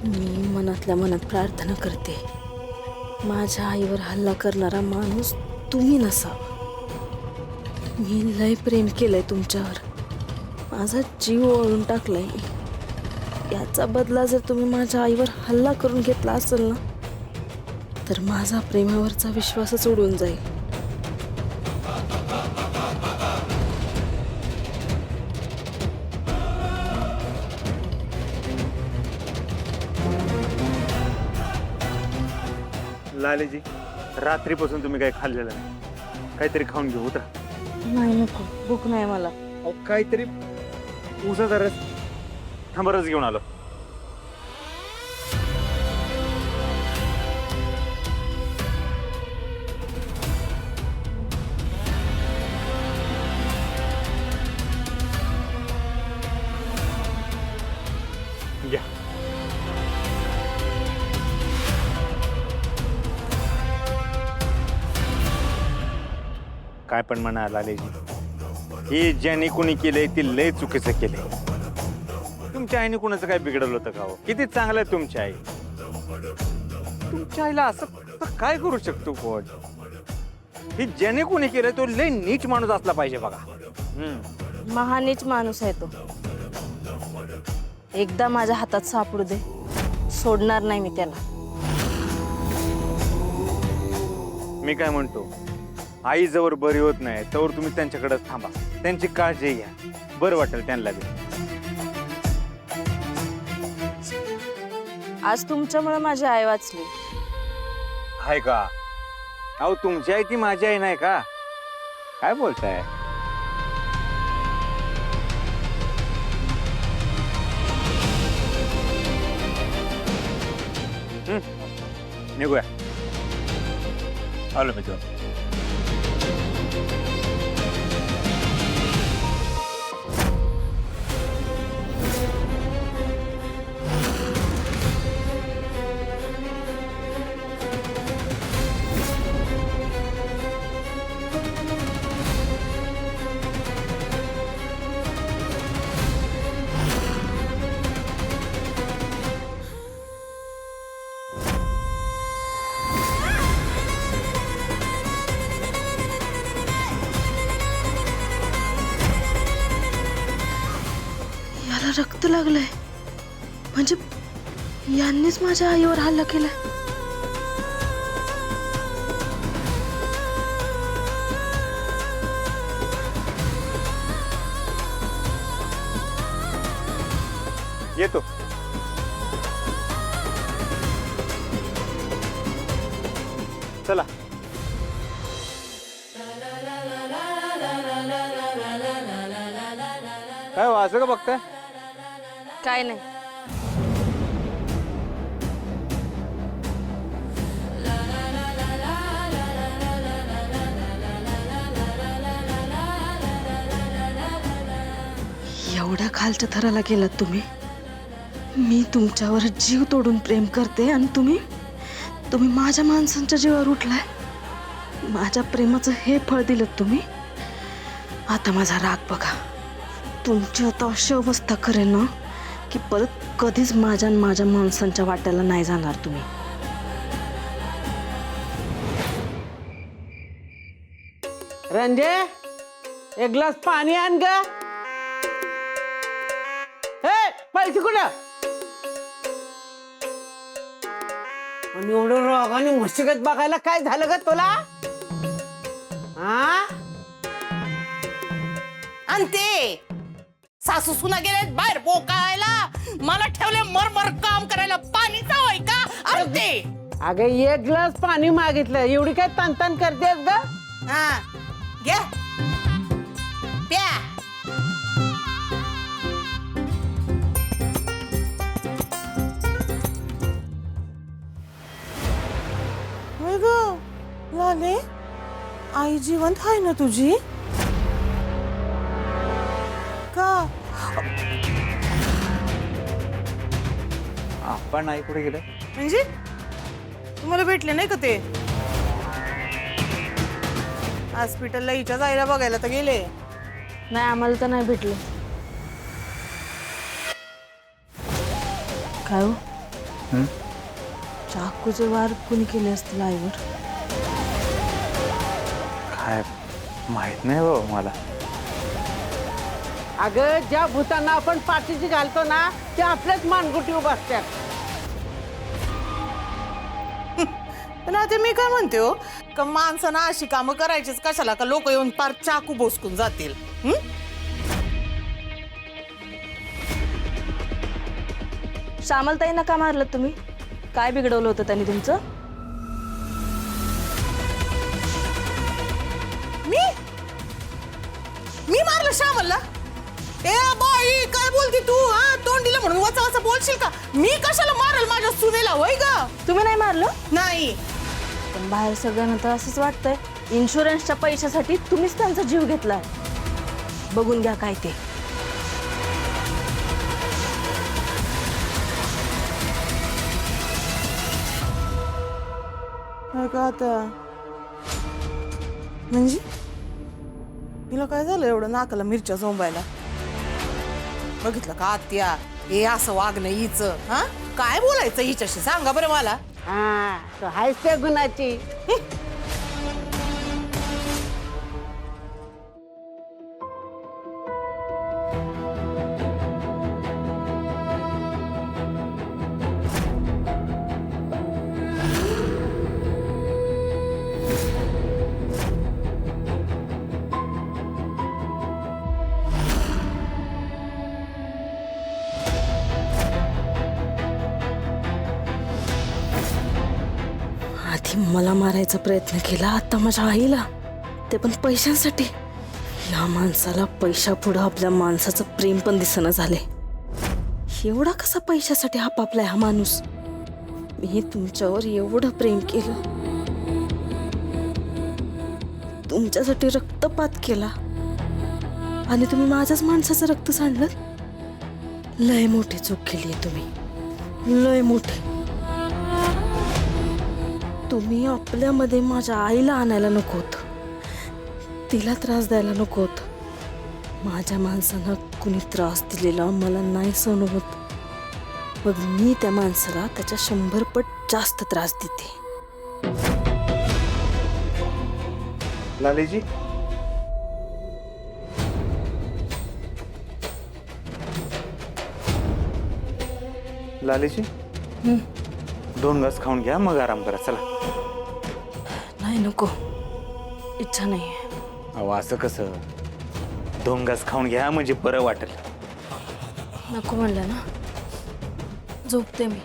मी मनातल्या मनात प्रार्थना करते, माझ्या आईवर हल्ला करणारा माणूस तुम्ही नसावा. मी लय प्रेम केलंय तुमच्यावर, माझा जीव ओळून टाकलाय मी. याचा बदला जर तुम्ही माझ्या आईवर हल्ला करून घेतला असेल ना, तर माझा प्रेमावरचा विश्वासच उडून जाईल. लालेजी, रात्रीपासून तुम्ही काही खाल्लेलं नाही, काहीतरी खाऊन घेऊ. उतरा. नाही, नको, भूक नाही मला. अहो, काहीतरी उसाचा रस, थांबा, रस घेऊन आलो. घ्या. काय पण म्हणा लालेजी, हे ज्याने कोणी केलंय ते लय चुकीचं केलंय. तुमच्या आईने कुणाचं काय बिघडलं होतं का हो? किती चांगलं आहे तुमची आई. तुमच्या आईला असं काय करू शकतो कोण? हे ज्याने कोणी केलंय तो लय नीच माणूस असला पाहिजे बघा. महानीच माणूस आहे तो. एकदा माझ्या हातात सापडू दे, सोडणार नाही मी त्याला. मी काय म्हणतो, आई जवळ बरी होत नाही तवर तुम्ही त्यांच्याकडे थांबा, त्यांची काळजी घ्या, बरं वाटेल त्यांना बी. आज तुमच्यामुळे माझी आई वाचली. आहे का? अहो, तुमची आई ती माझी आई नाही का? काय बोलताय? निघूया. आलो मी तो. याला रक्त लागलंय, म्हणजे यांनीच माझ्या आईवर हल्ला केलाय. येतो. चला. काय हो, असं का बघताय? काय नाही. एवढ्या खालच्या थराला गेलात तुम्ही. मी तुमच्यावर जीव तोडून प्रेम करते आणि तुम्ही माझ्या माणसांच्या जीवावर उठलाय. माझ्या प्रेमाचं हे फळ दिलं तुम्ही. आता माझा राग बघा. तुमची आता अशी अवस्था करेल ना की परत कधीच माझ्या आणि माझ्या माणसांच्या वाट्याला नाही जाणार तुम्ही. रंजे, एक ग्लास पाणी आण ग. पैसे कुठं? आणि एवढं रागाने मस्तिगत बघायला काय झालं ग तुला? हा? आणि ते सासू सुना गेले बाहेर बोकायला, मला ठेवले मर काम करायला. पाणी जावय का? अरे ते अगं, एक ग्लास पाणी मागितलं, एवढी काय तन करतेस ग? हा घ्या प्या. लाले, आई जिवंत आहे ना तुझी? का आपण आई कुठे गेलं? म्हणजे तुम्हाला भेटले नाही का ते? हॉस्पिटलला हिच्याच आईला बघायला तर गेले. नाही, आम्हाला तर नाही भेटलं. काय हो, चाकूचे वार कुणी केले असतील आईवर? काय माहित नाही बाबा मला. अगं ज्या भूतांना आपण पाठीची घालतो ना ते आपल्याच मानगुटी उभा असतात. पण आता मी काय म्हणते हो, का माणसानं अशी कामं करायचीच कशाला, का लोक येऊन पार चाकू बोसकून जातील. श्यामलताईंना का मारलं तुम्ही? काय बिघडवलं होतं त्यांनी तुमचं? मी मारलं श्यामलला? ए बाई काय बोलती तू? हा तोंडीला म्हणून वाचा वाचा बोलशील का? मी कशाला मारल माझ्या सुनेला? होय ग? तुम्ही नाही मारलं? नाही. पण बाहेर सगळ्यांना तर असंच वाटतंय इन्शुरन्सच्या पैशासाठी तुम्हीच त्यांचा जीव घेतलाय. बघून घ्या काय ते. का आता म्हणजे हिला काय झालं एवढं नाकाला मिरच्या झोंबायला? बघितलं का आत्या, हे असं वागणं हिच? हा काय बोलायचं हिच्याशी सांगा बरं मला. हा तो आहेस त्या गुणाची. आधी मला मारायचा प्रयत्न केला, आता माझ्या आईला, ते पण पैशांसाठी. या माणसाला पैशापुढं आपल्या माणसाचं प्रेम पण दिसणं झाले. एवढा कसा पैशासाठी आपापलाय हा माणूस? मी तुमच्यावर एवढं प्रेम केलं, तुमच्यासाठी रक्तपात केला आणि तुम्ही माझ्याच माणसाचं रक्त सांडलं. लय मोठी चूक केली तुम्ही, लय मोठी. तुम्ही आपल्यामध्ये माझ्या आईला आणायला नको होतं, तिला त्रास द्यायला नको होतं. माझ्या माणसानं कुणी त्रास दिलेला मला नाही सहन होत. मग मी त्या माणसाला त्याच्या 100 पट जास्त त्रास देते. लालीजी, लालीजी, 2 घास खाऊन घ्या मग आराम करा. चला. नाही नको, इच्छा नाही. अहो असं कसं? 2 घास खाऊन घ्या म्हणजे बरं वाटेल. नको म्हणलं ना, झोपते मी.